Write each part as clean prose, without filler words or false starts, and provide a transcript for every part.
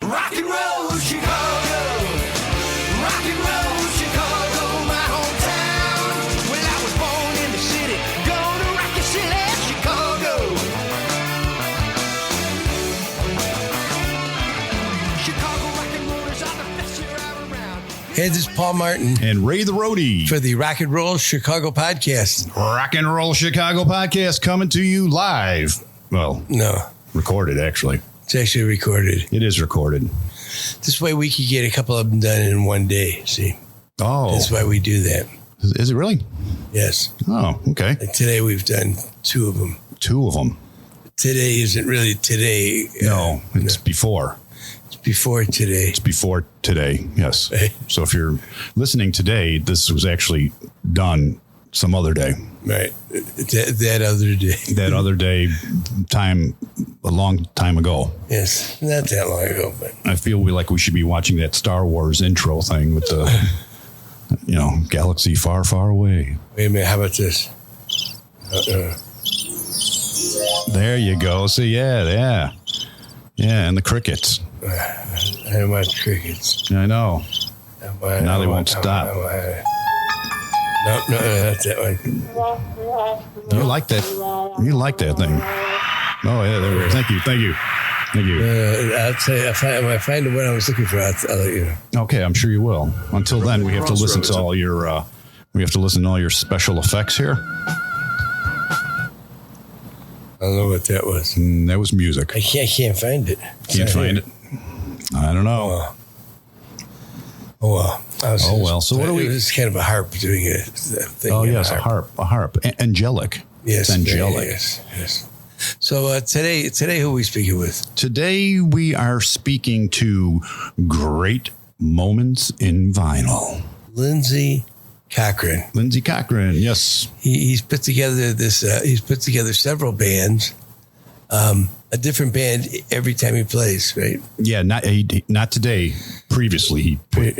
Rock and roll Chicago, rock and roll Chicago, my hometown. Well, I was born in the city, gonna rock the city, Chicago. Chicago rock and rollers are the best year out around. Hey, this is Paul Martin And Ray the Roadie for the Rock and Roll Chicago podcast. Rock and Roll Chicago podcast coming to you live. Well, No, recorded, actually. it's actually recorded. It is recorded. This way we could get a couple of them done in one day. See, Oh, that's why we do that. is it really? Yes. Oh, okay. And today we've done two of them. Two of them. Today isn't really today. No, it's before. It's before today. It's before today, yes. Right. So if you're listening today, this was actually done some other day. Right. That other day. That other day, a long time ago. Yes. Not that long ago, but I feel we should be watching that Star Wars intro thing with the, galaxy far, far away. wait a minute. How about this? There you go. See, yeah. And the crickets. I don't want crickets. I know. Now they won't stop. No, that's that one. You like that? You like that thing? Oh yeah. There. Thank you. I'll tell you, if I find what I was looking for, I'll let you know. Okay, I'm sure you will. Until then, we have to listen to all your. We have to listen to all your special effects here. I don't know what that was. That was music. I can't find it. Can't find it. I don't know. Oh well. Oh, well. So what do we? It's kind of a harp doing a thing. Oh yes, a harp. Angelic. Yes, it's angelic. Yes. So today, who are we speaking with? Today we are speaking to great moments in vinyl. Lindsey Cochran. Lindsey Cochran. Yes. He's put together this. He's put together several bands. A different band every time he plays, right? Yeah, not today. Previously, he put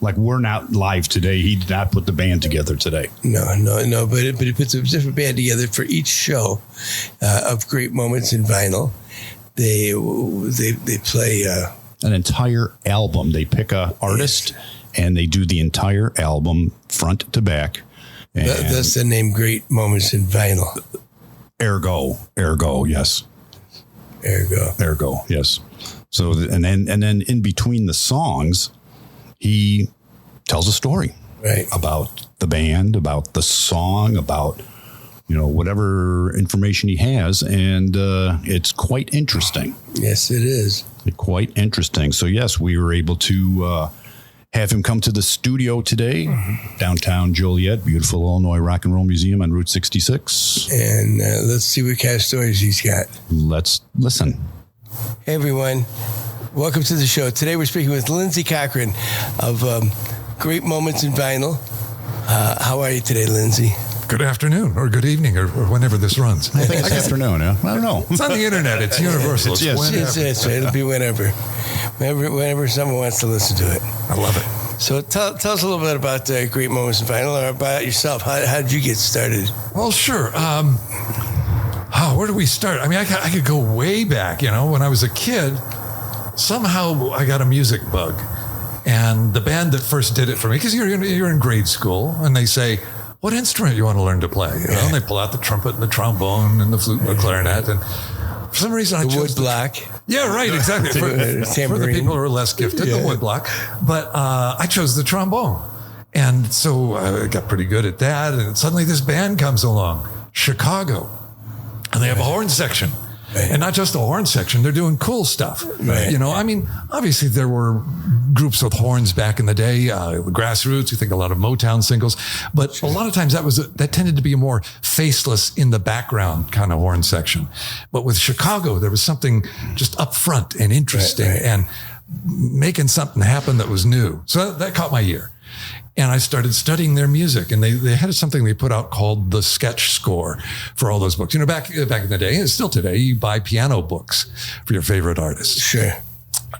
like we're not live today. He did not put the band together today. No. But he puts a different band together for each show of great moments in vinyl. They play An entire album. They pick a artist and they do the entire album front to back. And that's the name. Great moments in vinyl. Ergo, yes. Ergo, yes. So and then in between the songs, he tells a story, right, about the band, about the song, about whatever information he has, and it's quite interesting. Yes, it is. Quite interesting. So yes, we were able to have him come to the studio today, downtown Joliet, beautiful Illinois Rock and Roll Museum on Route 66. And let's see what kind of stories he's got. Let's listen. Hey, everyone. Welcome to the show. Today we're speaking with Lindsey Cochran of Great Moments in Vinyl. How are you today, Lindsey? Good afternoon, or good evening, or whenever this runs. I think it's afternoon, yeah? I don't know. It's on the internet. It's universal. It's Yes. whenever. Yes, it'll be whenever someone wants to listen to it. I love it. So tell us a little bit about Great Moments in Vinyl, or about yourself. How did you get started? Well, sure. Where do we start? I mean, I could go way back. When I was a kid, somehow I got a music bug. And the band that first did it for me, because you're in grade school, and they say, what instrument you want to learn to play? And they pull out the trumpet and the trombone and the flute and the clarinet. And for some reason, I chose woodblock. Yeah, right, exactly. For the people who are less gifted, the woodblock. But I chose the trombone. And so I got pretty good at that. And suddenly this band comes along, Chicago. And they have a horn section. Right. And not just a horn section, they're doing cool stuff. Right. I mean, obviously there were groups with horns back in the day, the Grassroots, you think a lot of Motown singles, but a lot of times that tended to be a more faceless in the background kind of horn section. But with Chicago, there was something just up front and interesting and making something happen that was new. So that caught my ear. And I started studying their music, and they had something they put out called the sketch score for all those books. Back in the day, and still today, you buy piano books for your favorite artists. Sure.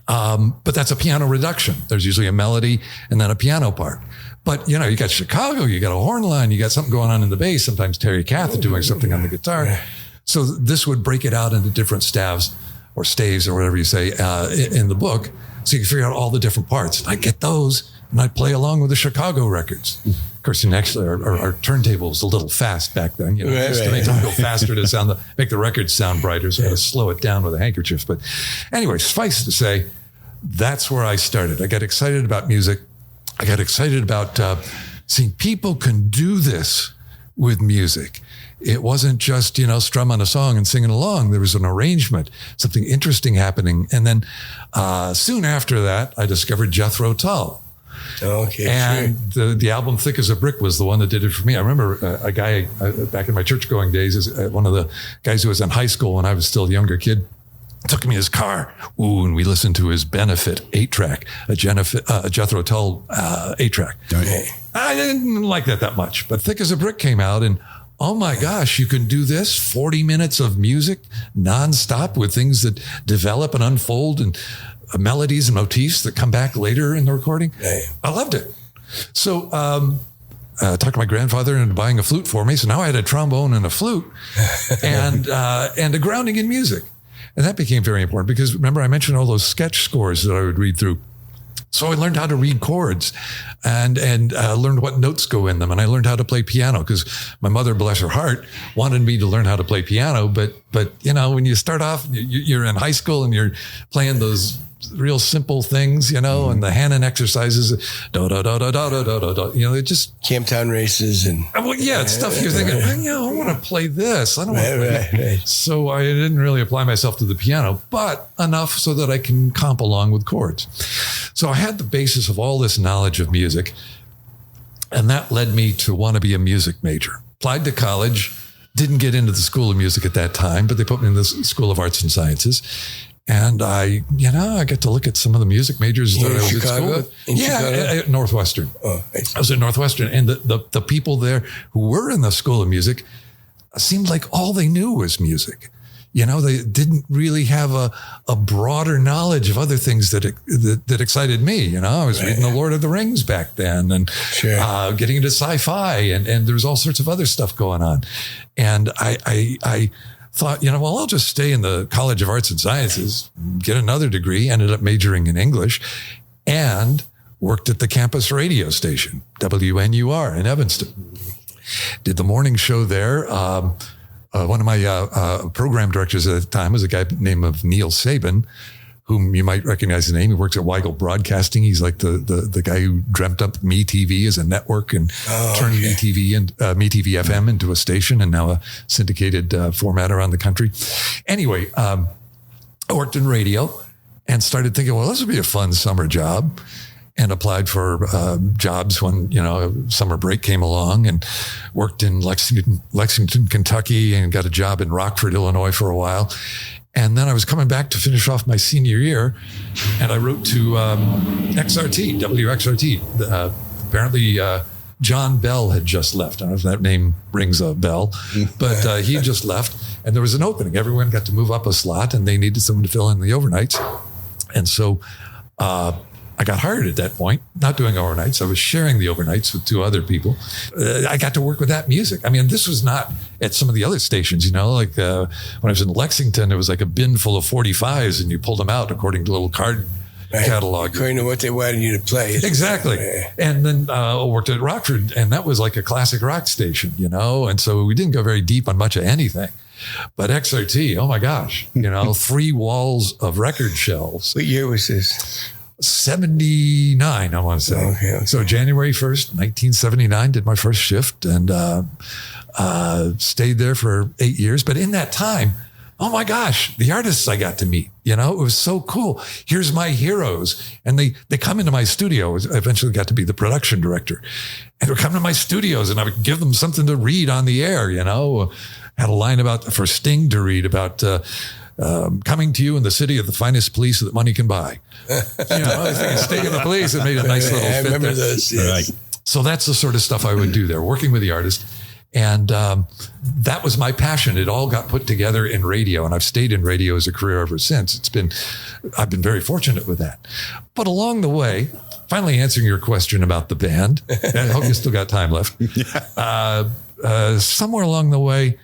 But that's a piano reduction. There's usually a melody and then a piano part. But, you got Chicago, you got a horn line, you got something going on in the bass, sometimes Terry Kath doing something on the guitar. So this would break it out into different staves or staves or whatever you say in the book, so you can figure out all the different parts. And I get those, and I play along with the Chicago records. Of course, actually, our turntable was a little fast back then, just to make them go faster to make the records sound brighter. So I had to slow it down with a handkerchief. But anyway, suffice to say, that's where I started. I got excited about music. I got excited about seeing people can do this with music. It wasn't just, strum on a song and singing along. There was an arrangement, something interesting happening. And then soon after that, I discovered Jethro Tull. Okay, and the album Thick as a Brick was the one that did it for me. I remember a guy back in my church-going days, one of the guys who was in high school when I was still a younger kid, took me in his car. And we listened to his Benefit 8-track, a Jethro Tull 8-track. Okay. I didn't like that much, but Thick as a Brick came out, and oh my gosh, you can do this 40 minutes of music nonstop with things that develop and unfold and melodies and motifs that come back later in the recording. Right. I loved it. So I talked to my grandfather into buying a flute for me. So now I had a trombone and a flute and a grounding in music. And that became very important because remember I mentioned all those sketch scores that I would read through. So I learned how to read chords and learned what notes go in them. And I learned how to play piano because my mother, bless her heart, wanted me to learn how to play piano. But when you start off, you're in high school and you're playing those real simple things, and the Hannon exercises, da da da da da da da da. It just Camptown races and it's stuff you're thinking. I want to play this. I don't want to play that. Right. So I didn't really apply myself to the piano, but enough so that I can comp along with chords. So I had the basis of all this knowledge of music, and that led me to want to be a music major. Applied to college, didn't get into the School of Music at that time, but they put me in the School of Arts and Sciences. And I got to look at some of the music majors that I was at school with. At Northwestern. Oh, nice. I was at Northwestern, and the people there who were in the School of Music seemed like all they knew was music. They didn't really have a broader knowledge of other things that excited me. I was reading The Lord of the Rings back then, and getting into sci-fi, and there was all sorts of other stuff going on. And I thought, I'll just stay in the College of Arts and Sciences, get another degree, ended up majoring in English, and worked at the campus radio station, WNUR in Evanston. Did the morning show there. One of my program directors at the time was a guy named Neil Sabin, whom you might recognize the name. He works at Weigel Broadcasting. He's like the guy who dreamt up MeTV as a network and turned MeTV and MeTV FM into a station and now a syndicated format around the country. Anyway, I worked in radio and started thinking, well, this would be a fun summer job, and applied for jobs when, summer break came along, and worked in Lexington, Kentucky, and got a job in Rockford, Illinois for a while. And then I was coming back to finish off my senior year, and I wrote to WXRT. Apparently, John Bell had just left. I don't know if that name rings a bell, but he had just left, and there was an opening. Everyone got to move up a slot, and they needed someone to fill in the overnights. And so I got hired at that point, not doing overnights. I was sharing the overnights with two other people. I got to work with that music. I mean, this was not at some of the other stations, like when I was in Lexington, it was like a bin full of 45s and you pulled them out according to a little card catalog. According to what they wanted you to play. Exactly. And then I worked at Rockford, and that was like a classic rock station, and so we didn't go very deep on much of anything. But XRT, oh my gosh, 3 walls of record shelves. What year was this? 79, I want to say. Okay. So January 1st, 1979, did my first shift and stayed there for 8 years. But in that time, oh my gosh, the artists I got to meet, it was so cool. Here's my heroes. And they come into my studio. I eventually got to be the production director. And they would come to my studios and I would give them something to read on the air, Had a line for Sting to read about coming to you in the city of the finest police that money can buy. I was thinking Sting and the Police. It made a nice little fit. I remember there. those. Yes. Right. So that's the sort of stuff I would do there, working with the artist. And that was my passion. It all got put together in radio, and I've stayed in radio as a career ever since. I've been very fortunate with that. But along the way, finally answering your question about the band, I hope you still got time left. Somewhere along the way,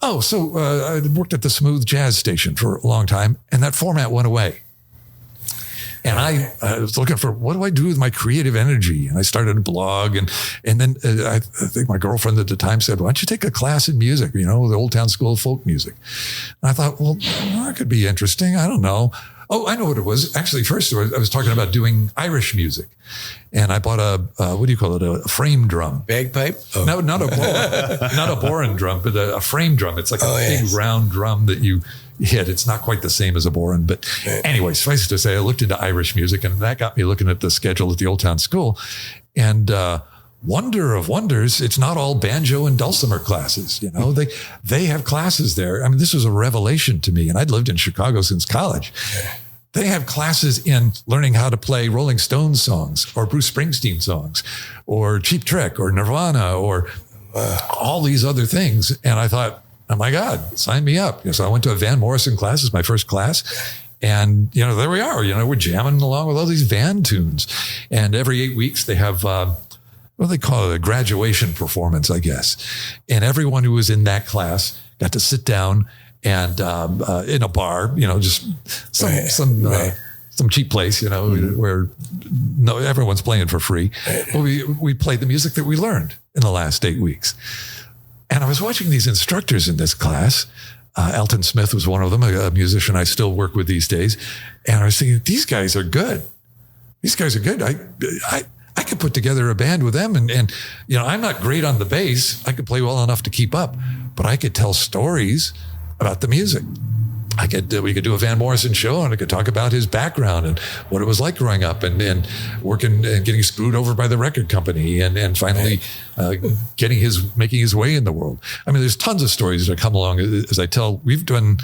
Oh, so I worked at the Smooth Jazz station for a long time, and that format went away. And I was looking for, what do I do with my creative energy? And I started a blog. And then I think my girlfriend at the time said, why don't you take a class in music, the Old Town School of Folk Music. And I thought, well, that could be interesting. I don't know. Oh, I know what it was. Actually, first I was talking about doing Irish music. And I bought a frame drum. Bagpipe? Oh. No, not a boron drum, but a frame drum. It's like a big round drum that you hit. It's not quite the same as a boron. But anyway, suffice it to say, I looked into Irish music, and that got me looking at the schedule at the Old Town School. And wonder of wonders, it's not all banjo and dulcimer classes. They have classes there. I mean, this was a revelation to me, and I'd lived in Chicago since college. They have classes in learning how to play Rolling Stones songs or Bruce Springsteen songs or Cheap Trick or Nirvana or all these other things. And I thought, oh my God, sign me up. So I went to a Van Morrison class as my first class. And, there we are, we're jamming along with all these Van tunes. And every 8 weeks they have, what do they call it? A graduation performance, I guess. And everyone who was in that class got to sit down and in a bar, just some cheap place, where everyone's playing for free. But we played the music that we learned in the last 8 weeks. And I was watching these instructors in this class. Elton Smith was one of them, a musician I still work with these days. And I was thinking, these guys are good. These guys are good. I could put together a band with them. And I'm not great on the bass. I could play well enough to keep up, but I could tell stories about the music. We could do a Van Morrison show, and I could talk about his background and what it was like growing up and working and getting screwed over by the record company and finally making his way in the world. I mean, there's tons of stories that come along as I tell. We've done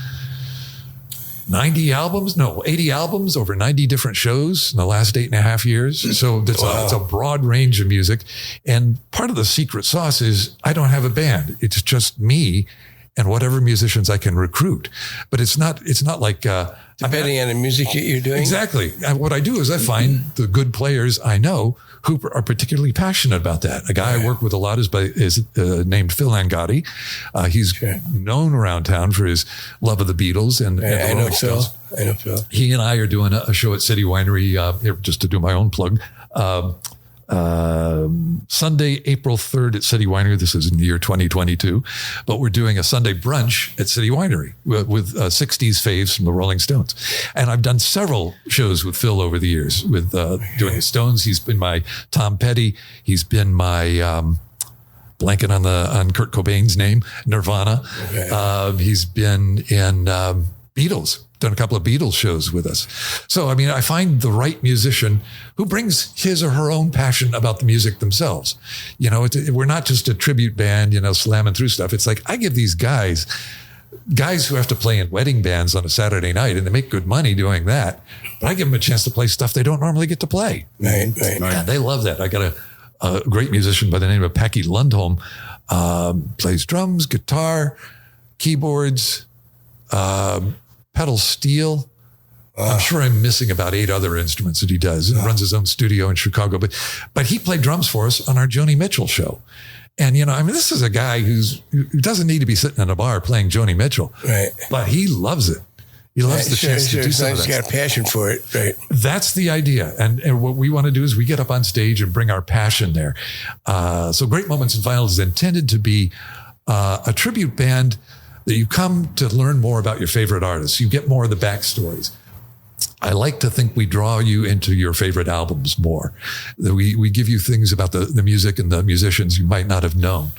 80 albums over 90 different shows in the last 8.5 years. So it's a broad range of music. And part of the secret sauce is I don't have a band. It's just me and whatever musicians I can recruit. But it's not like, depending on the music that you're doing. Exactly. And what I do is I find the good players I know who are particularly passionate about that. A guy I work with a lot is named Phil Angotti. He's known around town for his love of the Beatles and the Rolling Stones. I know Phil. He and I are doing a show at City Winery, just to do my own plug. Sunday, April 3rd at City Winery. This is in the year 2022, but we're doing a Sunday brunch at City Winery with 60s faves from the Rolling Stones. And I've done several shows with Phil over the years with doing the Stones. He's been my Tom Petty. He's been my blanking on Kurt Cobain's name, Nirvana. Okay. He's been in Beatles. Done a couple of Beatles shows with us. So, I mean, I find the right musician who brings his or her own passion about the music themselves. We're not just a tribute band, slamming through stuff. It's like I give these guys who have to play in wedding bands on a Saturday night, and they make good money doing that. But I give them a chance to play stuff they don't normally get to play. Right. And they love that. I got a great musician by the name of Packy Lundholm, plays drums, guitar, keyboards, pedal steel. I'm sure I'm missing about 8 other instruments that he does, and runs his own studio in Chicago. But he played drums for us on our Joni Mitchell show. And, this is a guy who doesn't need to be sitting in a bar playing Joni Mitchell. Right. But he loves it. He loves the chance to do something. He's got a passion for it. Right. That's the idea. And what we want to do is we get up on stage and bring our passion there. So Great Moments in Vinyl is intended to be a tribute band that you come to learn more about your favorite artists. You get more of the backstories. I like to think we draw you into your favorite albums more. That we give you things about the music and the musicians you might not have known.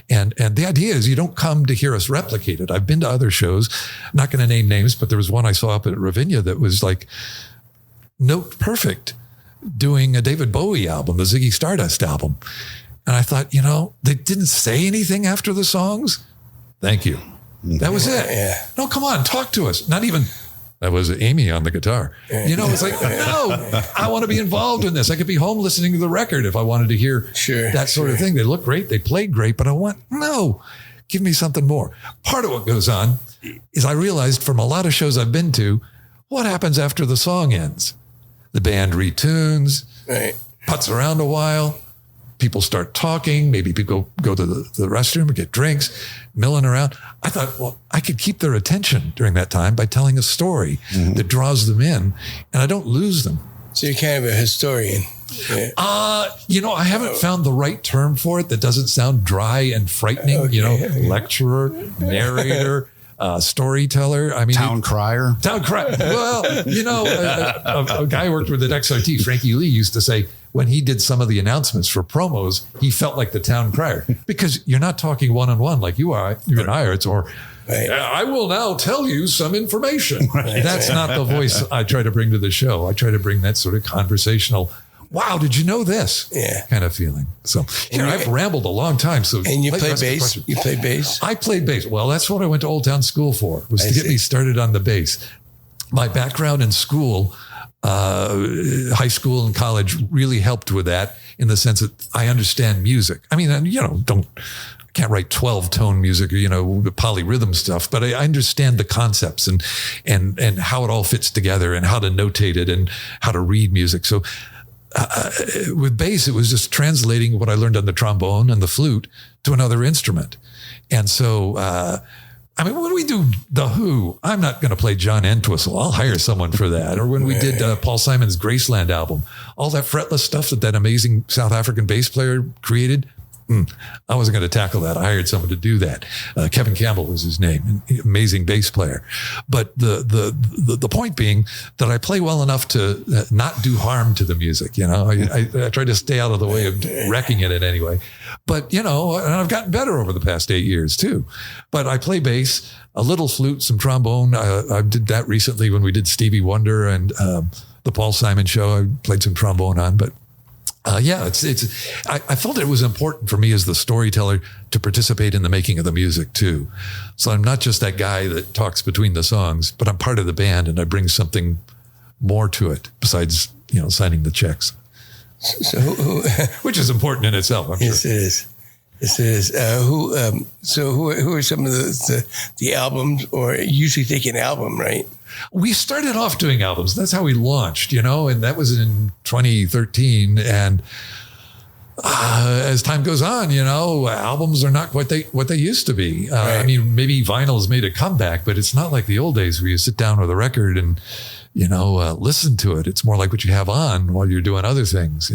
And the idea is you don't come to hear us replicate it. I've been to other shows, not going to name names, but there was one I saw up at Ravinia that was like note perfect, doing a David Bowie album, the Ziggy Stardust album. And I thought, they didn't say anything after the songs. Thank you. That was it. Yeah. No, come on, talk to us. Not even, that was Amy on the guitar. It's like, no, I want to be involved in this. I could be home listening to the record if I wanted to hear that sort of thing. They look great. They played great, but give me something more. Part of what goes on is I realized from a lot of shows I've been to, what happens after the song ends? The band retunes, puts around a while, people start talking. Maybe people go to the restroom or get drinks, milling around. I thought, well, I could keep their attention during that time by telling a story that draws them in, and I don't lose them. So you're kind of a historian. Yeah. I haven't found the right term for it that doesn't sound dry and frightening. Okay. Lecturer, narrator, storyteller. I mean, Town crier. Well, a guy I worked with at XRT, Frankie Lee, used to say when he did some of the announcements for promos, he felt like the town crier because you're not talking one-on-one like you are. You and I are. It's Right. I will now tell you some information. Right. That's not the voice I try to bring to the show. I try to bring that sort of conversational, wow, did you know this? Yeah. Kind of feeling. So I've rambled a long time. So And you play bass? You play bass? I played bass. Well, that's what I went to Old Town School for, was to get me started on the bass. My background in school, high school and college really helped with that in the sense that I understand music. I mean, I can't write 12-tone music or, polyrhythm stuff, but I understand the concepts and how it all fits together and how to notate it and how to read music. So with bass, it was just translating what I learned on the trombone and the flute to another instrument. And so, when we do The Who, I'm not going to play John Entwistle. I'll hire someone for that. Or when we did Paul Simon's Graceland album, all that fretless stuff that amazing South African bass player created, I wasn't going to tackle that. I hired someone to do that. Kevin Campbell was his name, an amazing bass player. But the point being that I play well enough to not do harm to the music. I try to stay out of the way of wrecking it in any way. But, and I've gotten better over the past 8 years too. But I play bass, a little flute, some trombone. I did that recently when we did Stevie Wonder and the Paul Simon show. I played some trombone on, but I felt it was important for me as the storyteller to participate in the making of the music too. So I'm not just that guy that talks between the songs, but I'm part of the band and I bring something more to it besides, signing the checks. So which is important in itself, I'm sure. Yes, it is. Yes, it is. Who are some of the albums, or usually take an album, right? We started off doing albums. That's how we launched, and that was in 2013. And as time goes on, albums are not what they used to be. Right. Maybe vinyl's made a comeback, but it's not like the old days where you sit down with a record and listen to it. It's more like what you have on while you're doing other things.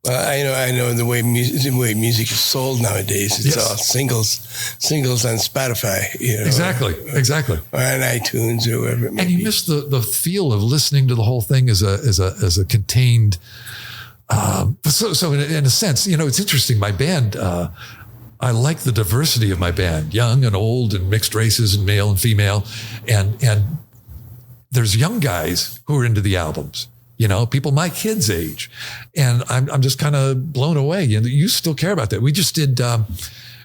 I know the way music is sold nowadays. It's all singles on Spotify. Exactly. Or on iTunes or wherever it may be. And you miss the feel of listening to the whole thing as a contained. So in a sense, it's interesting. My band, I like the diversity of my band, young and old and mixed races and male and female, and there's young guys who are into the albums. People my kids' age. And I'm just kind of blown away. You still care about that. We just did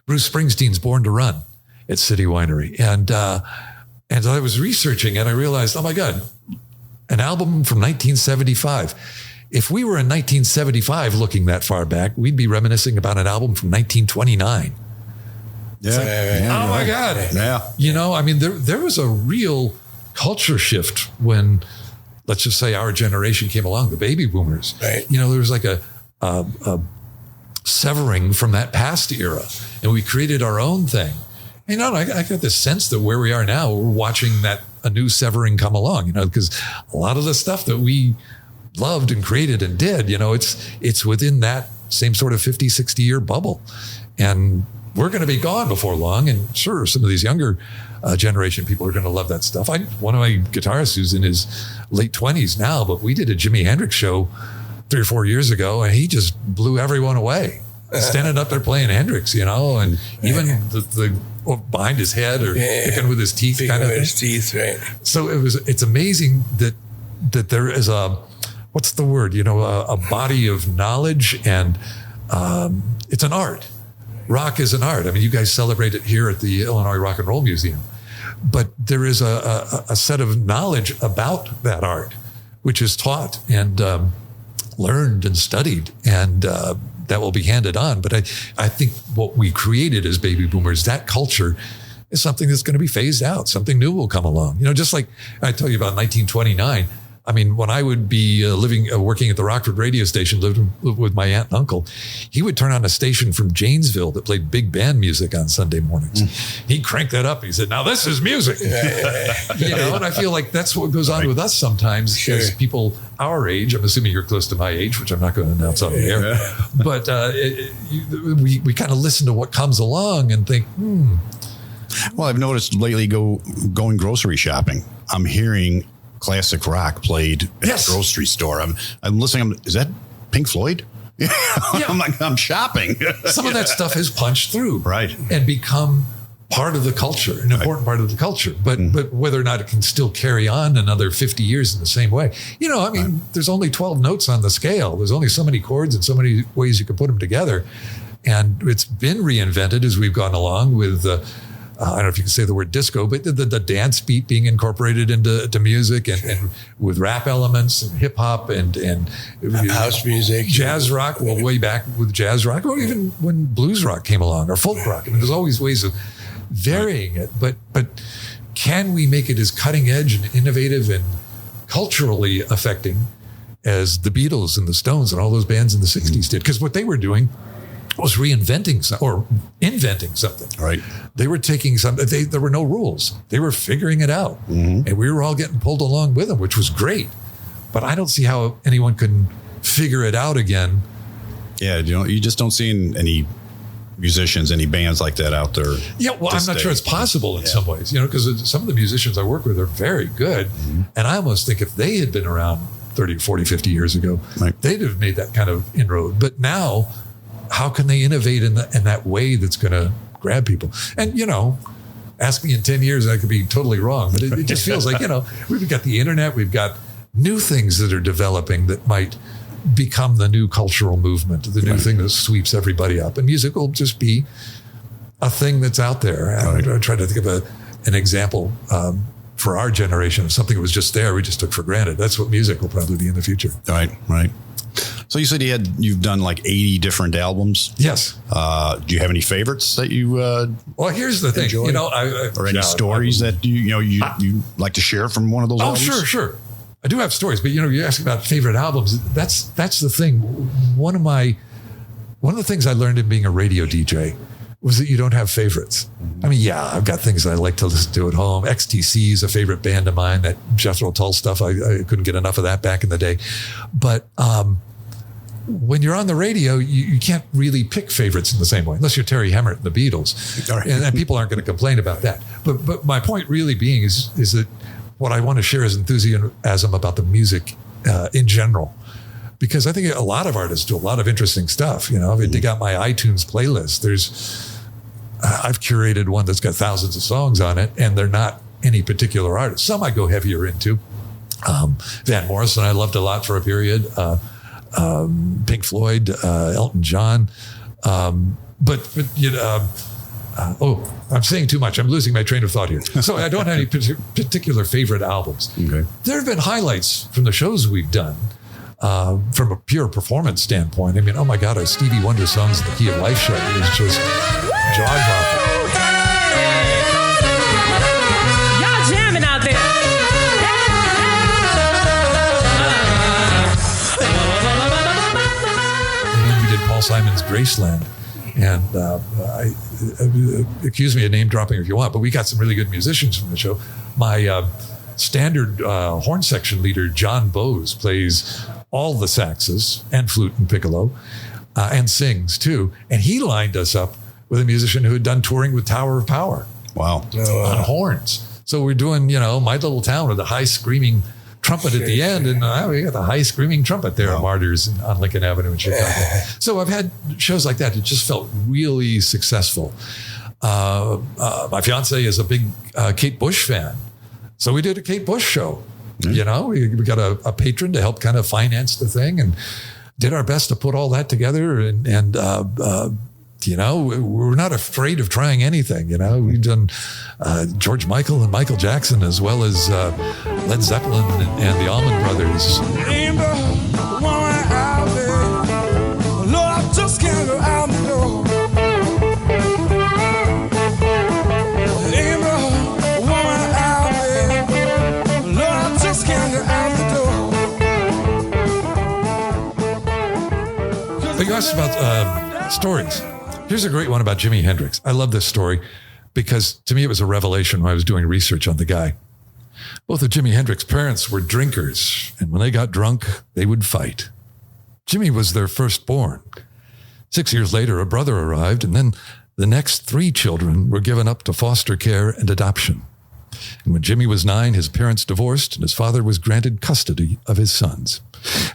Bruce Springsteen's Born to Run at City Winery. And I was researching and I realized, oh my God, an album from 1975. If we were in 1975 looking that far back, we'd be reminiscing about an album from 1929. Yeah. Oh my God. Yeah. There was a real culture shift when, let's just say, our generation came along, the baby boomers. Right. There was like a severing from that past era, and we created our own thing. I got this sense that where we are now, we're watching a new severing come along, because a lot of the stuff that we loved and created and did, it's within that same sort of 50, 60 year bubble. And we're going to be gone before long. And sure, some of these younger generation people are going to love that stuff. One of my guitarists who's in his late 20s now, but we did a Jimi Hendrix show 3 or 4 years ago, and he just blew everyone away. Standing up there playing Hendrix, and even the behind his head or picking with his teeth kind of thing. His teeth, right. So it's amazing that there is what's the word? A body of knowledge, and it's an art. Rock is an art. You guys celebrate it here at the Illinois Rock and Roll Museum. But there is a set of knowledge about that art, which is taught and learned and studied, and that will be handed on. But I think what we created as baby boomers, that culture, is something that's going to be phased out. Something new will come along. Just like I tell you about 1929, I mean, when I would be working at the Rockford radio station, lived with my aunt and uncle, he would turn on a station from Janesville that played big band music on Sunday mornings. He'd crank that up. He said, "Now this is music." And I feel like that's what goes on with us sometimes as people our age. I'm assuming you're close to my age, which I'm not going to announce on the air. But we kind of listen to what comes along and think, Well, I've noticed lately going grocery shopping, I'm hearing classic rock played at the grocery store. I'm listening. Is that Pink Floyd? Yeah. I'm shopping. Some of that stuff has punched through, right, and become part of the culture, an important part of the culture. But whether or not it can still carry on another 50 years in the same way, there's only 12 notes on the scale. There's only so many chords and so many ways you can put them together, and it's been reinvented as we've gone along with. I don't know if you can say the word disco, but the dance beat being incorporated into music and with rap elements and hip hop and house music, jazz rock. Well, way back with jazz rock, or even when blues rock came along, or folk rock. I mean, there's always ways of varying it, but can we make it as cutting edge and innovative and culturally affecting as the Beatles and the Stones and all those bands in the 60s did? Because what they were doing was reinventing or inventing something. Right. They were taking something. There were no rules. They were figuring it out, and we were all getting pulled along with them, which was great. But I don't see how anyone can figure it out again. Yeah, you just don't see any musicians, any bands like that out there. Yeah, well, I'm not sure it's possible in some ways, because some of the musicians I work with are very good, and I almost think if they had been around 30, 40, 50 years ago, they'd have made that kind of inroad. But now, how can they innovate in that way that's going to grab people? And, ask me in 10 years, I could be totally wrong, but it just feels like, we've got the internet, we've got new things that are developing that might become the new cultural movement, the new thing that sweeps everybody up. And music will just be a thing that's out there. I try to think of an example for our generation of something that was just there, we just took for granted. That's what music will probably be in the future. Right. So you said you've done like 80 different albums. Yes. Do you have any favorites that you well, here's the thing, enjoy? Or any stories that you like to share from one of those albums? Sure. I do have stories, but you asked about favorite albums. That's the thing. One of the things I learned in being a radio DJ was that you don't have favorites. I mean, I've got things that I like to listen to at home. XTC is a favorite band of mine. That Jethro Tull stuff, I couldn't get enough of that back in the day. But when you're on the radio, you can't really pick favorites in the same way, unless you're Terry Hemmert and the Beatles. Right. And people aren't going to complain about that. But my point really being is that what I want to share is enthusiasm about the music in general. Because I think a lot of artists do a lot of interesting stuff. If you dig out my iTunes playlist, I've curated one that's got thousands of songs on it, and they're not any particular artist. Some I go heavier into. Van Morrison I loved a lot for a period. Pink Floyd, Elton John. I'm saying too much. I'm losing my train of thought here. So I don't have any particular favorite albums. Okay. There have been highlights from the shows we've done. From a pure performance standpoint, I mean, oh my God, our Stevie Wonder songs in the Key of Life show is just jaw-dropping. Y'all jamming out there. And then we did Paul Simon's Graceland. And accuse me of name dropping if you want, but we got some really good musicians from the show. My standard horn section leader, John Bowes, plays all the saxes and flute and piccolo and sings too. And he lined us up with a musician who had done touring with Tower of Power. Wow. On horns. So we're doing, My Little Town with a high screaming trumpet at the end. And we got the high screaming trumpet there at Martyrs on Lincoln Avenue in Chicago. So I've had shows like that. It just felt really successful. My fiance is a big Kate Bush fan. So we did a Kate Bush show. We got a patron to help kind of finance the thing and did our best to put all that together. And we're not afraid of trying anything. We've done George Michael and Michael Jackson, as well as Led Zeppelin and the Allman Brothers. Ain't the woman out there. Lord, I just can't go out the door. Ain't the woman out there. Lord, I just can't go out the door. asked about stories. Here's a great one about Jimi Hendrix. I love this story because to me it was a revelation when I was doing research on the guy. Both of Jimi Hendrix's parents were drinkers, and when they got drunk, they would fight. Jimi was their firstborn. 6 years later, a brother arrived, and then the next 3 children were given up to foster care and adoption. And when Jimi was 9, his parents divorced, and his father was granted custody of his sons.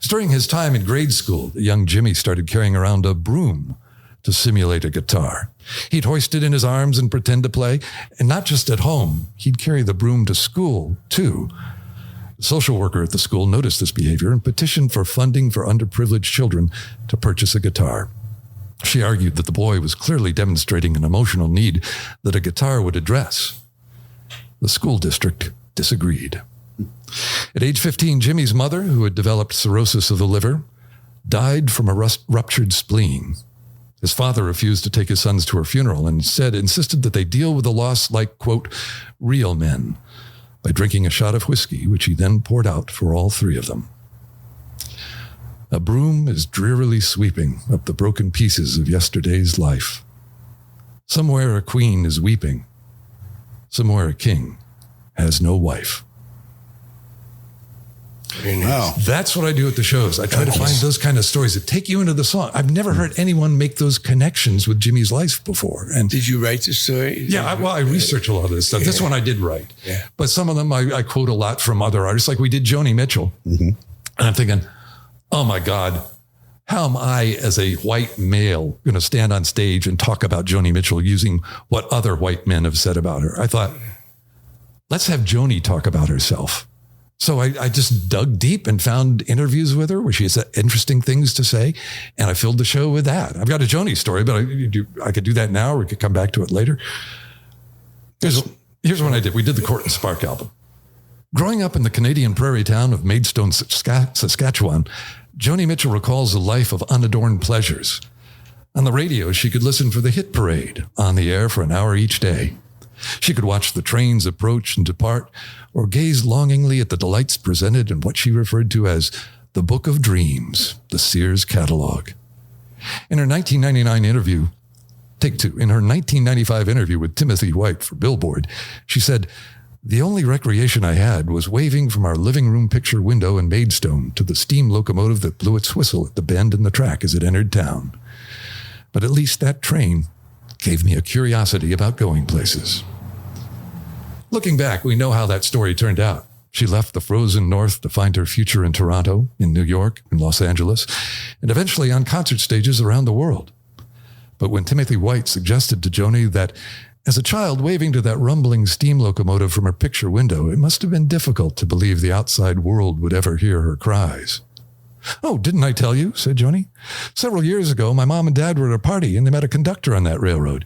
During his time in grade school, the young Jimi started carrying around a broom to simulate a guitar. He'd hoist it in his arms and pretend to play, and not just at home, he'd carry the broom to school, too. The social worker at the school noticed this behavior and petitioned for funding for underprivileged children to purchase a guitar. She argued that the boy was clearly demonstrating an emotional need that a guitar would address. The school district disagreed. At age 15, Jimi's mother, who had developed cirrhosis of the liver, died from a ruptured spleen. His father refused to take his sons to her funeral and insisted that they deal with the loss like, quote, real men, by drinking a shot of whiskey, which he then poured out for all 3 of them. A broom is drearily sweeping up the broken pieces of yesterday's life. Somewhere a queen is weeping. Somewhere a king has no wife. Wow. That's what I do at the shows. I try to find those kind of stories that take you into the song. I've never heard anyone make those connections with Jimi's life before. And Did you write the story? yeah, I research a lot of this stuff. This one I did write. Yeah. But some of them I quote a lot from other artists. Like we did Joni Mitchell. And I'm thinking, oh my God, how am I as a white male going to stand on stage and talk about Joni Mitchell using what other white men have said about her? I thought, let's have Joni talk about herself. So I just dug deep and found interviews with her where she has interesting things to say. And I filled the show with that. I've got a Joni story, but I could do that now or we could come back to it later. Here's what I did. We did the Court and Spark album. Growing up in the Canadian prairie town of Maidstone, Saskatchewan, Joni Mitchell recalls a life of unadorned pleasures. On the radio, she could listen for the hit parade on the air for an hour each day. She could watch the trains approach and depart, or gaze longingly at the delights presented in what she referred to as the Book of Dreams, the Sears catalog. In her 1999 interview, in her 1995 interview with Timothy White for Billboard, she said, "The only recreation I had was waving from our living room picture window in Maidstone to the steam locomotive that blew its whistle at the bend in the track as it entered town. But at least that train gave me a curiosity about going places." Looking back, we know how that story turned out. She left the frozen north to find her future in Toronto, in New York, in Los Angeles, and eventually on concert stages around the world. But when Timothy White suggested to Joni that as a child waving to that rumbling steam locomotive from her picture window, it must have been difficult to believe the outside world would ever hear her cries. "Oh, didn't I tell you?" said Joni. "Several years ago, my mom and dad were at a party and they met a conductor on that railroad.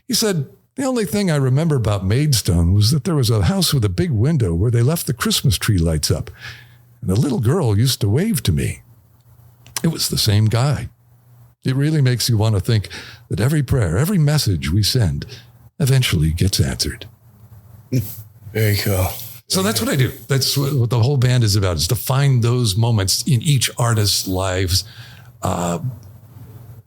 He said, the only thing I remember about Maidstone was that there was a house with a big window where they left the Christmas tree lights up, and a little girl used to wave to me. It was the same guy." It really makes you want to think that every prayer, every message we send eventually gets answered. Very cool. So that's what I do. That's what the whole band is about, is to find those moments in each artist's lives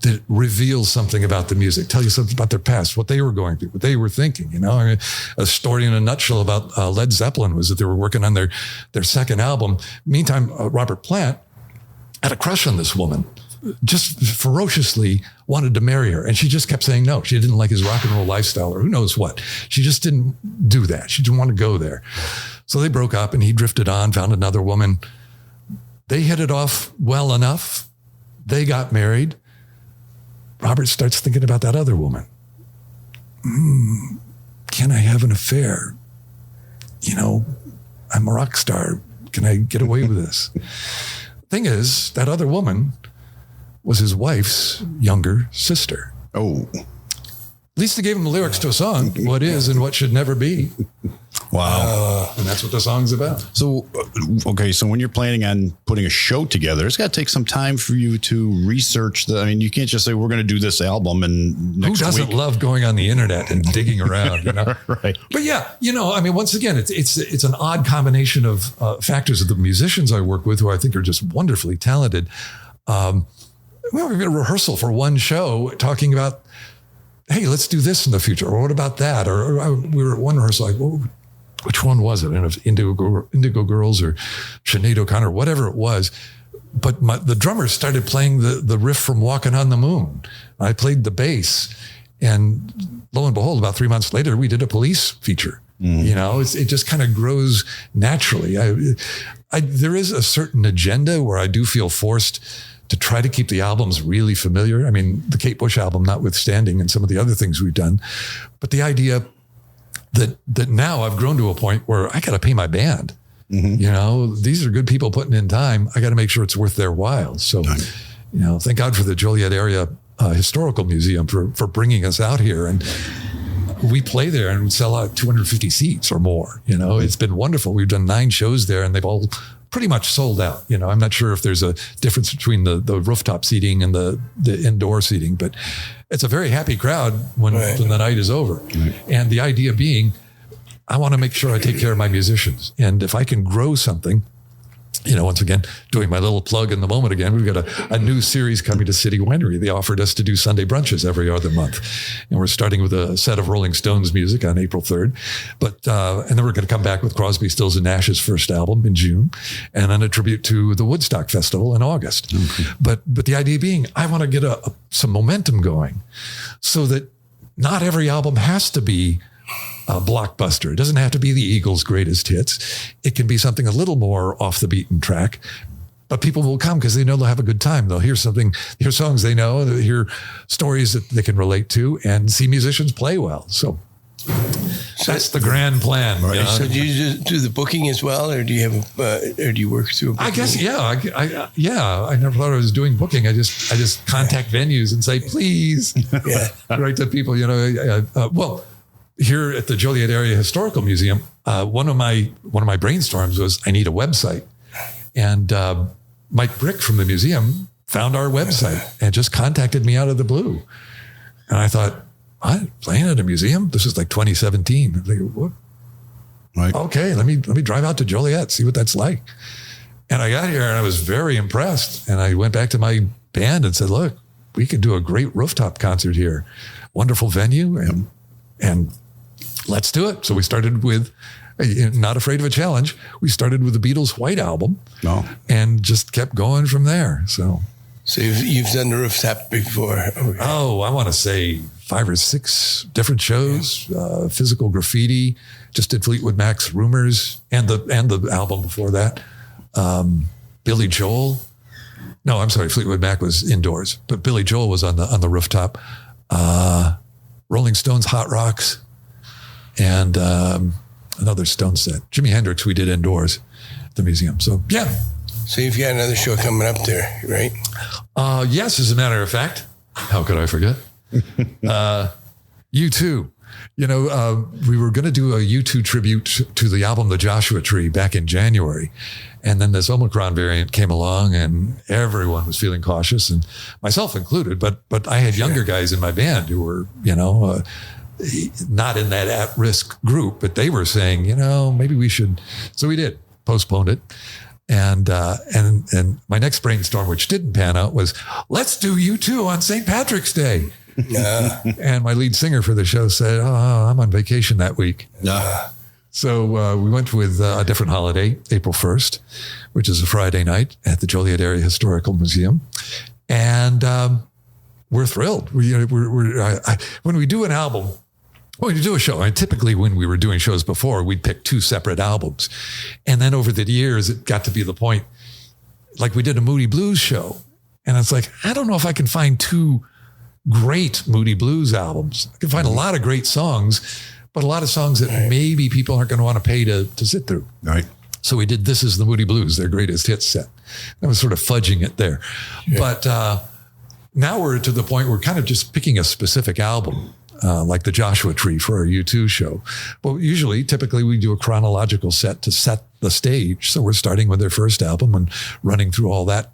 that reveal something about the music, tell you something about their past, what they were going through, what they were thinking. You know, I mean, a story in a nutshell about Led Zeppelin was that they were working on their second album. Meantime, Robert Plant had a crush on this woman, just ferociously wanted to marry her. And she just kept saying no. She didn't like his rock and roll lifestyle or who knows what. She just didn't do that. She didn't want to go there. So they broke up and he drifted on, found another woman. They hit it off well enough. They got married. Robert starts thinking about that other woman. Can I have an affair? You know, I'm a rock star. Can I get away with this? Thing is, that other woman was his wife's younger sister. Oh. At least they gave him the lyrics to a song, What Is and What Should Never Be. Wow. And that's what the song's about. So, okay, so when you're planning on putting a show together, it's got to take some time for you to research I mean, you can't just say, we're going to do this album and next Who doesn't week. love going on the internet and digging around, you know? Right. But yeah, you know, I mean, once again, it's an odd combination of factors of the musicians I work with, who I think are just wonderfully talented. we had a rehearsal for one show talking about, hey, let's do this in the future. Or what about that? Or we were at one rehearsal like, well, which one was it? And it was Indigo Girls or Sinead O'Connor, whatever it was. But the drummer started playing the riff from Walking on the Moon. I played the bass. And lo and behold, about 3 months later, we did a Police feature. You know, it just kind of grows naturally. There is a certain agenda where I do feel forced to try to keep the albums really familiar. I mean, the Kate Bush album notwithstanding and some of the other things we've done. But the idea that now I've grown to a point where I got to pay my band. You know, these are good people putting in time. I got to make sure it's worth their while. So, you know, thank God for the Joliet Area Historical Museum for bringing us out here. And we play there and sell out 250 seats or more. You know, it's been wonderful. We've done 9 shows there and they've all pretty much sold out. You know, I'm not sure if there's a difference between the rooftop seating and the indoor seating, but it's a very happy crowd when the night is over. And the idea being, I want to make sure I take care of my musicians. And if I can grow something, you know, once again, doing my little plug in the moment again, we've got a new series coming to City Winery. They offered us to do Sunday brunches every other month. And we're starting with a set of Rolling Stones music on April 3rd. But, and then we're going to come back with Crosby, Stills and Nash's first album in June, and then a tribute to the Woodstock Festival in August. But the idea being, I want to get some momentum going so that not every album has to be a blockbuster. It doesn't have to be the Eagles' greatest hits. It can be something a little more off the beaten track, but people will come because they know they'll have a good time. They'll hear songs they know, they'll hear stories that they can relate to and see musicians play well. So that's the grand plan. Right. You know? So do you just do the booking as well, or do you have, or do you work through a booking? I guess, yeah. I never thought I was doing booking. I just contact venues and say, please, write to people, you know, well, here at the Joliet Area Historical Museum, one of my brainstorms was I need a website, and Mike Brick from the museum found our website and just contacted me out of the blue, and I thought, what, playing at a museum? This is like 2017. I'm thinking, what? Right. Okay, let me drive out to Joliet, see what that's like. And I got here and I was very impressed, and I went back to my band and said, look, we could do a great rooftop concert here, wonderful venue, and let's do it. So we started with, not afraid of a challenge, we started with the Beatles' White Album and just kept going from there. So you've done the rooftop before. Oh, I want to say 5 or 6 different shows, Physical Graffiti, just did Fleetwood Mac's Rumors and the album before that. Billy Joel. No, I'm sorry. Fleetwood Mac was indoors, but Billy Joel was on the rooftop. Rolling Stones, Hot Rocks, and another Stone set. Jimi Hendrix, we did indoors at the museum. So, yeah. So you've got another show coming up there, right? Yes, as a matter of fact. How could I forget? U2. You know, we were going to do a U2 tribute to the album The Joshua Tree back in January. And then this Omicron variant came along and everyone was feeling cautious, and myself included. But I had younger guys in my band who were, you know, not in that at-risk group, but they were saying, you know, maybe we should. So we did, postponed it. And my next brainstorm, which didn't pan out, was let's do U2 on St. Patrick's Day. And my lead singer for the show said, oh, I'm on vacation that week. So we went with a different holiday, April 1st, which is a Friday night at the Joliet Area Historical Museum. And we're thrilled. When we do an album, when you do a show, and typically when we were doing shows before, we'd pick 2 separate albums. And then over the years, it got to be the point, like we did a Moody Blues show. And it's like, I don't know if I can find 2 great Moody Blues albums. I can find a lot of great songs, but a lot of songs that maybe people aren't going to want to pay to sit through. Right. So we did This Is the Moody Blues, their greatest hits set. I was sort of fudging it there. Yeah. But now we're to the point where we're kind of just picking a specific album, like the Joshua Tree for our U2 show. But typically we do a chronological set to set the stage. So we're starting with their first album and running through all that.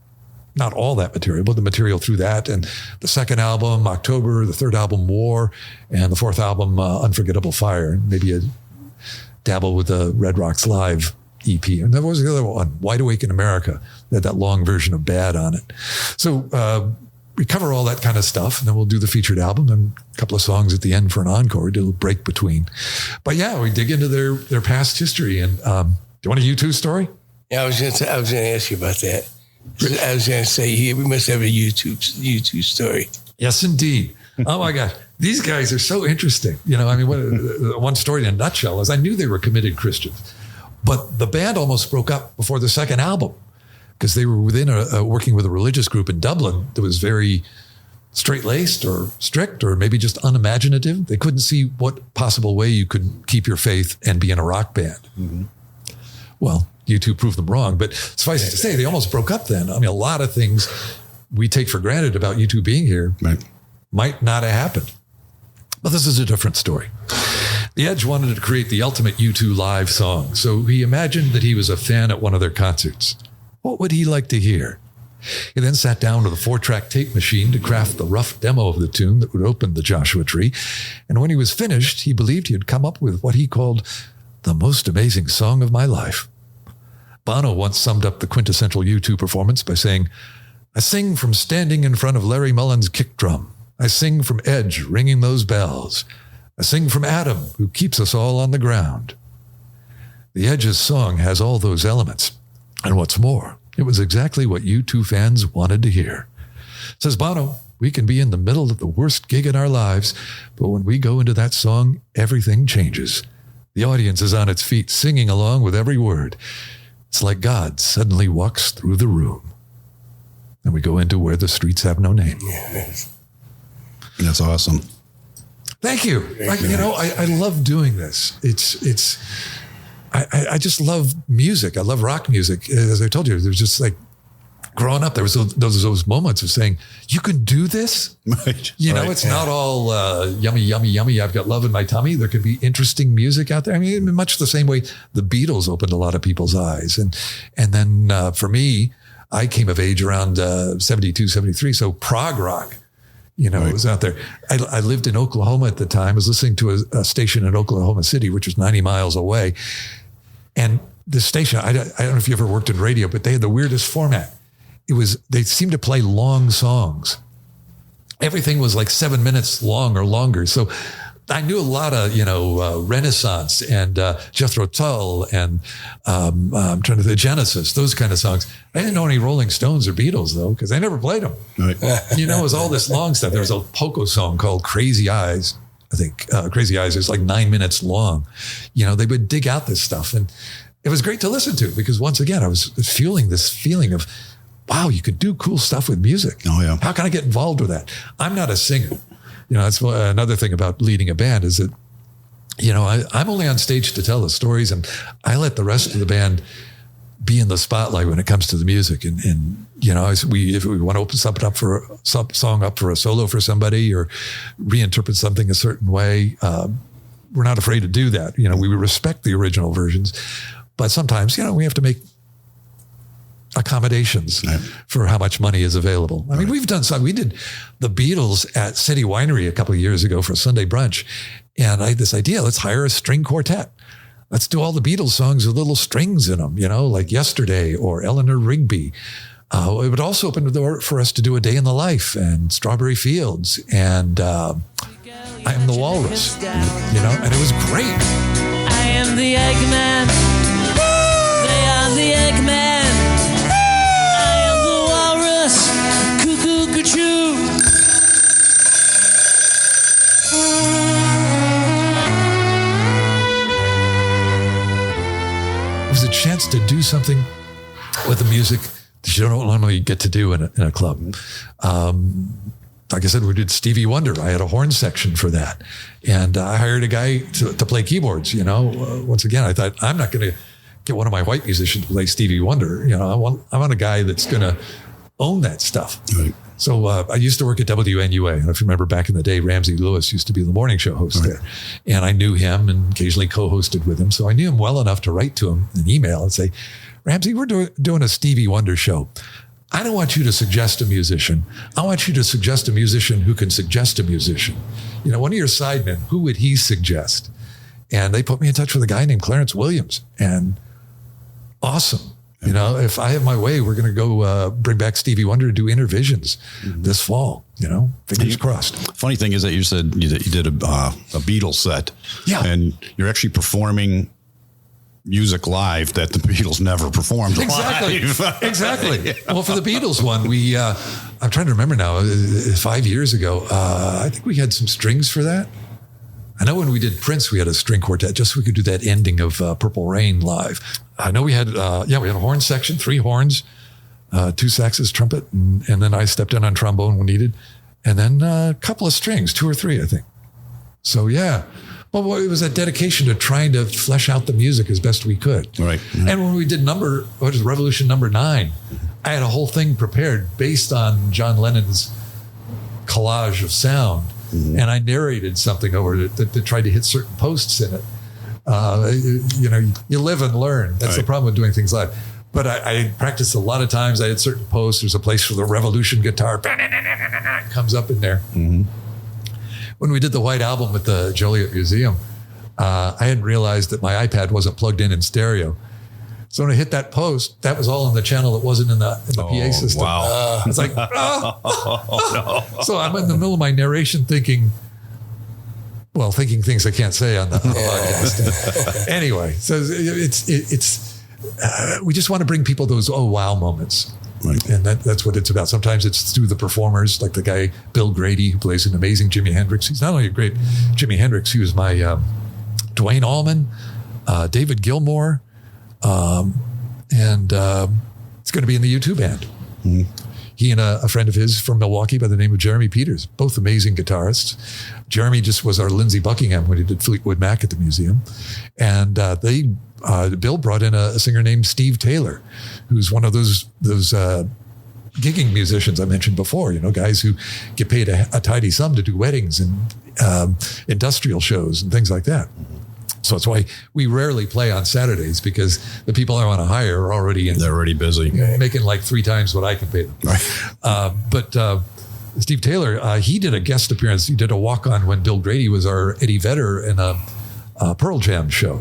Not all that material, but the material through that. And the second album, October, the third album, War, and the fourth album, Unforgettable Fire. Maybe a dabble with the Red Rocks Live EP. And there was the other one, Wide Awake in America. They had that long version of Bad on it. So we cover all that kind of stuff, and then we'll do the featured album and a couple of songs at the end for an encore, do a little break between. But yeah, we dig into their past history. And do you want a U2 story? Yeah, I was going to ask you about that. I was going to say, we must have a U2 story. Yes, indeed. Oh my God. These guys are so interesting. You know, I mean, one story in a nutshell is I knew they were committed Christians, but the band almost broke up before the second album because they were within working with a religious group in Dublin that was very straight-laced or strict or maybe just unimaginative. They couldn't see what possible way you could keep your faith and be in a rock band. Mm-hmm. Well, U2 proved them wrong, but suffice it to say, they almost broke up then. I mean, a lot of things we take for granted about U2 being here might not have happened. But this is a different story. The Edge wanted to create the ultimate U2 live song, so he imagined that he was a fan at one of their concerts. What would he like to hear? He then sat down with a 4-track tape machine to craft the rough demo of the tune that would open the Joshua Tree. And when he was finished, he believed he had come up with what he called the most amazing song of my life. Bono once summed up the quintessential U2 performance by saying, "I sing from standing in front of Larry Mullen's kick drum. I sing from Edge ringing those bells. I sing from Adam, who keeps us all on the ground." The Edge's song has all those elements. And what's more, it was exactly what U2 fans wanted to hear. Says Bono, "We can be in the middle of the worst gig in our lives, but when we go into that song, everything changes. The audience is on its feet, singing along with every word. It's like God suddenly walks through the room." And we go into Where the Streets Have No Name. Yes. That's awesome. Thank you. I love doing this. I just love music. I love rock music. As I told you, there's just like growing up, there was those moments of saying, you can do this. Right. It's not all yummy, yummy, yummy. I've got love in my tummy. There can be interesting music out there. I mean, in much the same way the Beatles opened a lot of people's eyes. And then for me, I came of age around 72, 73. So prog rock. It was out there. I lived in Oklahoma at the time. I was listening to a station in Oklahoma City, which was 90 miles away. And the station, I don't know if you ever worked in radio, but they had the weirdest format. They seemed to play long songs. Everything was like 7 minutes long or longer. So I knew a lot of, Renaissance and Jethro Tull and I'm trying to think, Genesis, those kind of songs. I didn't know any Rolling Stones or Beatles, though, because I never played them. Right. It was all this long stuff. There was a Poco song called Crazy Eyes. I think Crazy Eyes is like 9 minutes long. They would dig out this stuff. And it was great to listen to because, once again, I was fueling this feeling of, wow, you could do cool stuff with music. Oh, yeah. How can I get involved with that? I'm not a singer. That's another thing about leading a band is that, I'm only on stage to tell the stories, and I let the rest of the band be in the spotlight when it comes to the music. And if we want to open something up for a song up for a solo for somebody or reinterpret something a certain way, we're not afraid to do that. We respect the original versions, but sometimes, we have to make accommodations for how much money is available. I mean, we've done some. We did the Beatles at City Winery a couple of years ago for a Sunday brunch. And I had this idea, let's hire a string quartet. Let's do all the Beatles songs with little strings in them, like Yesterday or Eleanor Rigby. It would also open the door for us to do A Day in the Life and Strawberry Fields and I Am the Walrus, and it was great. I am the Eggman. They are the Eggman. I am the Walrus. Cuckoo, cuckoo. It was a chance to do something with the music that you don't normally get to do in a club. Like I said, we did Stevie Wonder. I had a horn section for that. And I hired a guy to play keyboards, Once again, I thought, I'm not going to get one of my white musicians to play Stevie Wonder. I want a guy that's going to own that stuff. Right. So I used to work at WNUA. And if you remember back in the day, Ramsey Lewis used to be the morning show host there. And I knew him and occasionally co-hosted with him. So I knew him well enough to write to him an email and say, Ramsey, we're doing a Stevie Wonder show. I don't want you to suggest a musician. I want you to suggest a musician who can suggest a musician. One of your sidemen, who would he suggest? And they put me in touch with a guy named Clarence Williams. And awesome. You know, if I have my way, we're going to go bring back Stevie Wonder to do Intervisions this fall. You know, fingers crossed. Funny thing is that you said you did a Beatles set. Yeah. And you're actually performing music live that the Beatles never performed Exactly. live. Exactly. Yeah. Well, for the Beatles one, we, I'm trying to remember now, 5 years ago, I think we had some strings for that. I know when we did Prince, we had a string quartet just so we could do that ending of Purple Rain live. I know we had, we had a horn section, 3 horns, 2 saxes, trumpet, and then I stepped in on trombone when needed. And then a couple of strings, 2 or 3, I think. So, yeah. Well, it was a dedication to trying to flesh out the music as best we could. Right. And when we did Revolution number 9, I had a whole thing prepared based on John Lennon's collage of sound. And I narrated something over it that tried to hit certain posts in it. You live and learn. That's the problem with doing things live. But I practiced a lot of times. I had certain posts. There's a place for the Revolution guitar. It comes up in there. Mm-hmm. When we did the White Album at the Joliet Museum, I hadn't realized that my iPad wasn't plugged in stereo. So when I hit that post, that was all in the channel that wasn't in the PA system. Wow. It's like, No. So I'm in the middle of my narration thinking things I can't say on the podcast. Anyway, so it's we just want to bring people those wow moments. Right. And that's what it's about. Sometimes it's through the performers, like the guy, Bill Grady, who plays an amazing Jimi Hendrix. He's not only a great Jimi Hendrix, he was my Dwayne Allman, David Gilmour, and it's going to be in the U2 band. Mm-hmm. He and a friend of his from Milwaukee by the name of Jeremy Peters, both amazing guitarists. Jeremy just was our Lindsey Buckingham when he did Fleetwood Mac at the museum. And Bill brought in a singer named Steve Taylor, who's one of those gigging musicians I mentioned before, guys who get paid a tidy sum to do weddings and industrial shows and things like that. So that's why we rarely play on Saturdays, because the people I want to hire are already They're already busy. making like 3 times what I can pay them. Right. But Steve Taylor, he did a guest appearance. He did a walk-on when Bill Grady was our Eddie Vedder in a Pearl Jam show.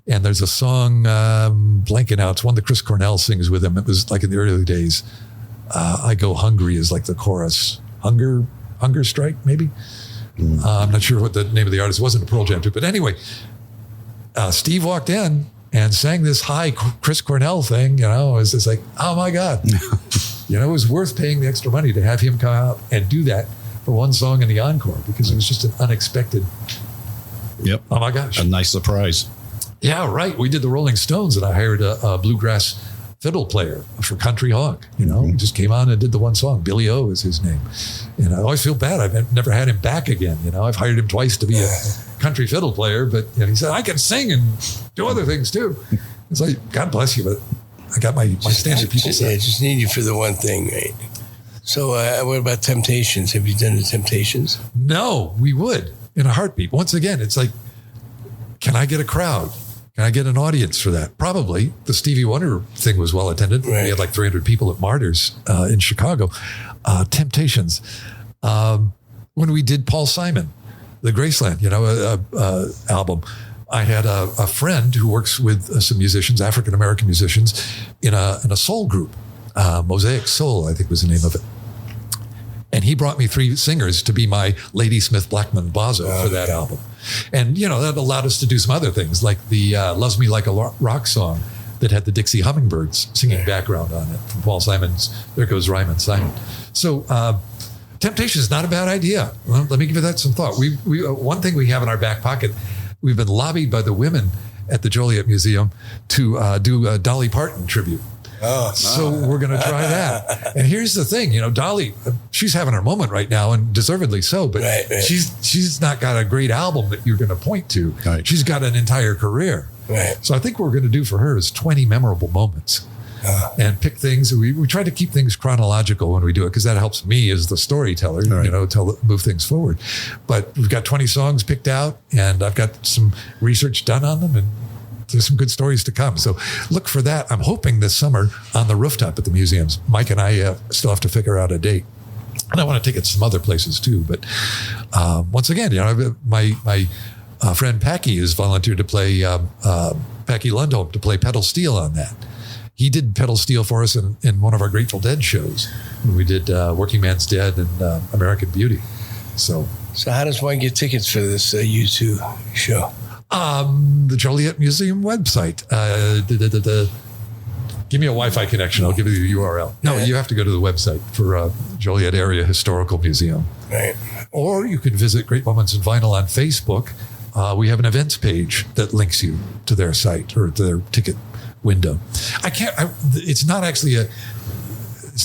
And there's a song, blanking out. It's one that Chris Cornell sings with him. It was like in the early days. I Go Hungry is like the chorus. Hunger Strike, maybe? I'm not sure what the name of the artist was. It wasn't a Pearl Jam too. But anyway, Steve walked in and sang this high Chris Cornell thing. It was just like, oh my God. It was worth paying the extra money to have him come out and do that for one song in the encore, because it was just an unexpected. Yep. Oh my gosh. A nice surprise. Yeah, right. We did the Rolling Stones, and I hired a bluegrass fiddle player for Country Hog. He just came on and did the one song. Billy O is his name. And I always feel bad. I've never had him back again. I've hired him twice to be a country fiddle player, but he said, I can sing and do other things too. It's like, God bless you, but I got my standard people set. I just need you for the one thing, right? So what about Temptations? Have you done the Temptations? No, we would in a heartbeat. Once again, it's like, can I get a crowd? Can I get an audience for that? Probably. The Stevie Wonder thing was well attended. Right. We had like 300 people at Martyrs in Chicago. Temptations. When we did Paul Simon, the Graceland, album, I had a friend who works with some musicians, African-American musicians, in a soul group. Mosaic Soul, I think was the name of it. And he brought me 3 singers to be my Ladysmith Blackman Bazo for that album. And, that allowed us to do some other things, like the Loves Me Like a Rock song that had the Dixie Hummingbirds singing background on it from Paul Simon's There Goes Ryman Simon. So Temptation is not a bad idea. Well, let me give that some thought. We one thing we have in our back pocket, we've been lobbied by the women at the Joliet Museum to do a Dolly Parton tribute. So we're going to try that. And here's the thing, Dolly, she's having her moment right now, and deservedly so, but right. she's not got a great album that you're going to point to. Right. She's got an entire career. Right. So I think what we're going to do for her is 20 memorable moments and pick things. We try to keep things chronological when we do it, because that helps me as the storyteller, right. Move things forward. But we've got 20 songs picked out, and I've got some research done on them, and there's some good stories to come. So look for that. I'm hoping this summer on the rooftop at the museums. Mike and I still have to figure out a date. And I want to take it to some other places too. But once again, my friend Packy has volunteered to play, Packy Lundholm, to play pedal steel on that. he did pedal steel for us in one of our Grateful Dead shows when we did Working Man's Dead and American Beauty. So how does one get tickets for this U2 show? The Joliet Museum website. Give me a Wi-Fi connection. I'll give you the URL. No, you have to go to the website for Joliet Area Historical Museum. Right. Or you can visit Great Moments in Vinyl on Facebook. We have an events page that links you to their site or their ticket window. It's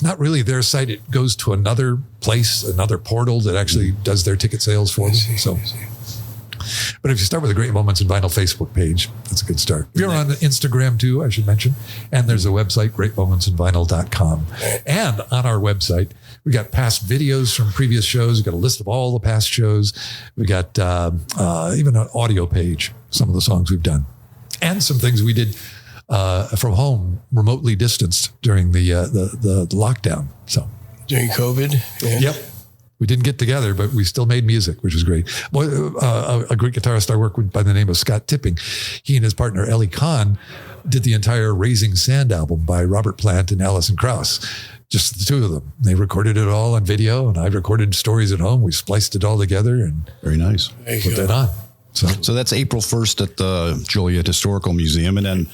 not really their site. It goes to another place, another portal that actually does their ticket sales for them. So. But if you start with the Great Moments in Vinyl Facebook page, that's a good start. You're on Instagram too, I should mention. And there's a website, greatmomentsinvinyl.com. And on our website, we got past videos from previous shows. We got a list of all the past shows. We got even an audio page, some of the songs we've done. And some things we did from home, remotely distanced during the lockdown. So during COVID? Yeah. Yep. We didn't get together, but we still made music, which was great. Well, a great guitarist I work with by the name of Scott Tipping, he and his partner Ellie Kahn did the entire Raising Sand album by Robert Plant and Alison Krauss. Just the two of them. They recorded it all on video, and I recorded stories at home. We spliced it all together and very nice. Put that on. So that's April 1st at the Joliet Historical Museum, and then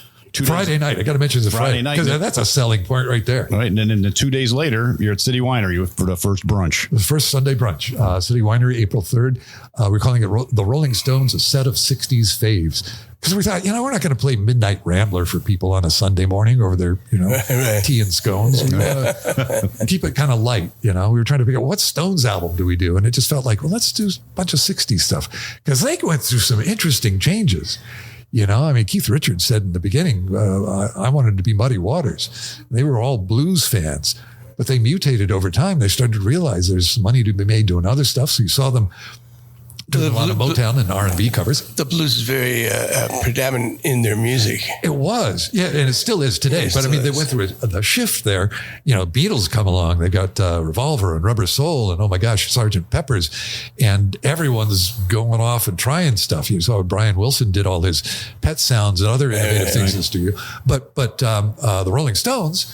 Friday night. I got to mention the Friday night because that's a selling point right there. Right, and then 2 days later, you're at City Winery for the first brunch. The first Sunday brunch, City Winery, April 3rd. We're calling it the Rolling Stones, a set of 60s faves. Because we thought, we're not going to play Midnight Rambler for people on a Sunday morning over their, right. tea and scones. We want to keep it kind of light. We were trying to figure out what Stones album do we do? And it just felt like, well, let's do a bunch of 60s stuff. Because they went through some interesting changes. Keith Richards said in the beginning, I wanted to be Muddy Waters. They were all blues fans, but they mutated over time. They started to realize there's money to be made doing other stuff. So you saw them doing a lot of Motown and R&B covers. The blues is very predominant in their music. It was. Yeah, and it still is today. But they went through a shift there. Beatles come along. They got Revolver and Rubber Soul and, oh my gosh, Sgt. Pepper's. And everyone's going off and trying stuff. You saw Brian Wilson did all his Pet Sounds and other innovative things in the studio. But the Rolling Stones...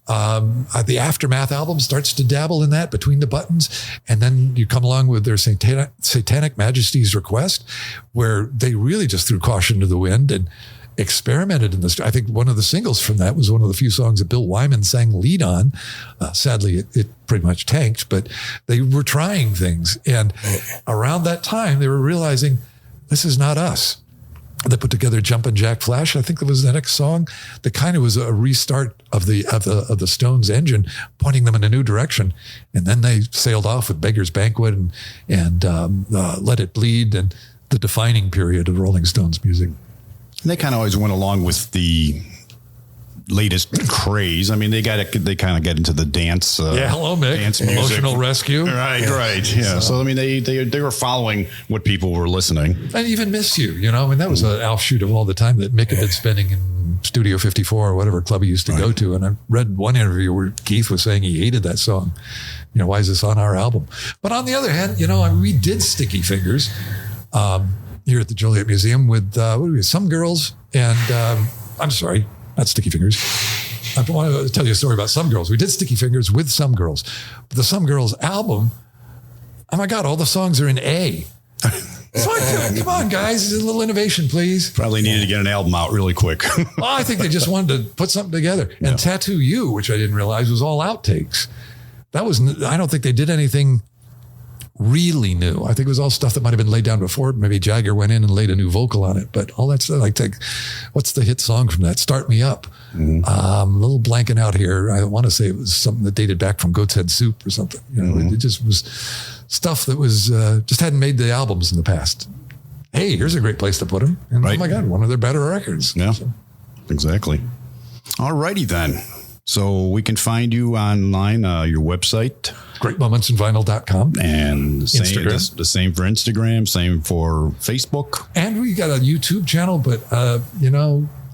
the Aftermath album starts to dabble in that, Between the Buttons, and then you come along with their Satanic Majesty's Request, where they really just threw caution to the wind and experimented in this. I think one of the singles from that was one of the few songs that Bill Wyman sang lead on. Sadly, it pretty much tanked, but they were trying things. And around that time, they were realizing this is not us. They put together Jumpin' Jack Flash. I think that was the next song that kind of was a restart of the Stones engine, pointing them in a new direction. And then they sailed off with Beggar's Banquet and Let It Bleed and the defining period of Rolling Stones music. And they kind of always went along with the latest craze. They kind of get into the dance. Hello, Mick. Dance music. Emotional Rescue. Right. Yeah. So they were following what people were listening. And even Miss You, that was an Alf shoot of all the time that Mick had been spending in Studio 54 or whatever club he used to go to. And I read one interview where Keith was saying he hated that song. Why is this on our album? But on the other hand, we did Sticky Fingers here at the Joliet Museum with Some Girls and I'm sorry. Not Sticky Fingers. I want to tell you a story about Some Girls. We did Sticky Fingers with Some Girls. But the Some Girls album, oh my God, all the songs are in A. Come on, guys. A little innovation, please. Probably needed to get an album out really quick. Well, I think they just wanted to put something together. And Tattoo You, which I didn't realize was all outtakes. I don't think they did anything really new. I think it was all stuff that might have been laid down before. Maybe Jagger went in and laid a new vocal on it, but all that stuff, what's the hit song from that? Start Me Up. Mm-hmm. A little blanking out here. I want to say it was something that dated back from Goat's Head Soup or something. It just was stuff that was, just hadn't made the albums in the past. Hey, here's a great place to put them. And right. Oh my God, one of their better records. Yeah, exactly. All righty then. So we can find you online, your website. GreatMomentsInVinyl.com. And the same for Instagram, same for Facebook. And we got a YouTube channel, but,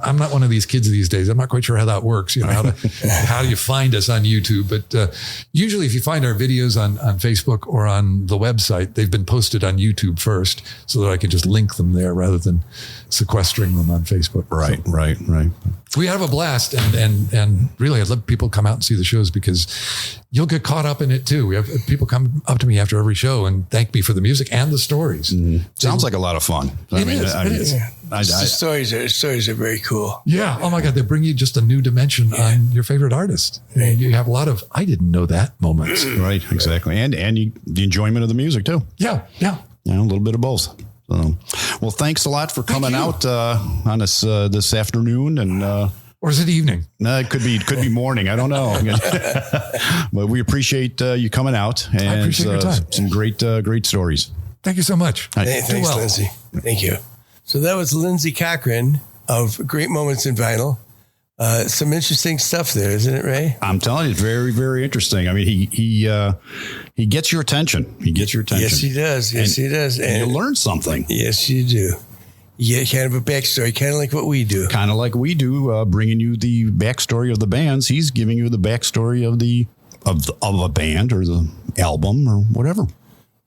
I'm not one of these kids these days. I'm not quite sure how that works. How do you find us on YouTube? But usually if you find our videos on Facebook or on the website, they've been posted on YouTube first so that I can just link them there rather than sequestering them on Facebook. Right, So right. we have a blast, and really, I'd love people to come out and see the shows because you'll get caught up in it too. We have people come up to me after every show and thank me for the music and the stories. Sounds like a lot of fun. It is. The stories are very cool. Yeah. Oh my God. They bring you just a new dimension on your favorite artist. And you have a lot of, I didn't know that moments. Right, exactly. And the enjoyment of the music too. Yeah. Yeah. A little bit of both. So, well, thanks a lot for coming out on us this afternoon, and or is it evening? No, it could be morning. I don't know. But we appreciate you coming out, and I appreciate your time. Some great stories. Thank you so much. Thanks, Lindsey. Thank you. So that was Lindsey Cochran of Great Moments in Vinyl. Some interesting stuff there, isn't it, Ray? I'm telling you, it's very, very interesting. I mean, he gets your attention. Yes, he does. And you learn something. Yes, you do. You get kind of a backstory, kind of like what we do. Kind of like we do, bringing you the backstory of the bands. He's giving you the backstory of a band or the album or whatever.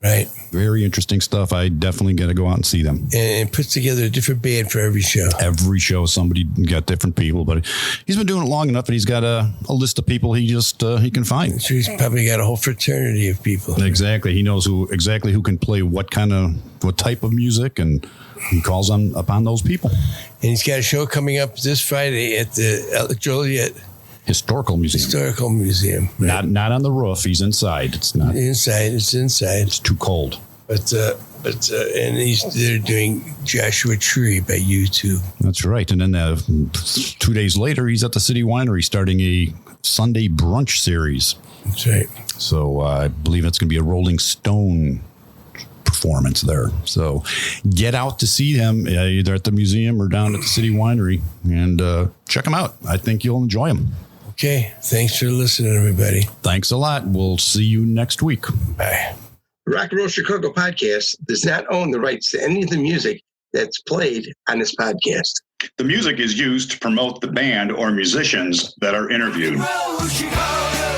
Right. Very interesting stuff. I definitely got to go out and see them. And puts together a different band for every show. Every show, somebody got different people, but he's been doing it long enough, and he's got a list of people he can find. So he's probably got a whole fraternity of people. Exactly. He knows who can play what type of music, and he calls upon those people. And he's got a show coming up this Friday at the Joliet Historical Museum. Right. Not on the roof. He's inside. It's not inside. It's inside. It's too cold. But they're doing Joshua Tree by U2. That's right. And then 2 days later, he's at the City Winery starting a Sunday brunch series. That's right. So I believe it's going to be a Rolling Stone performance there. So get out to see them either at the museum or down at the City Winery, and check them out. I think you'll enjoy them. Okay. Thanks for listening, everybody. Thanks a lot. We'll see you next week. Bye. Rock and Roll Chicago podcast does not own the rights to any of the music that's played on this podcast. The music is used to promote the band or musicians that are interviewed. Rock and roll Chicago.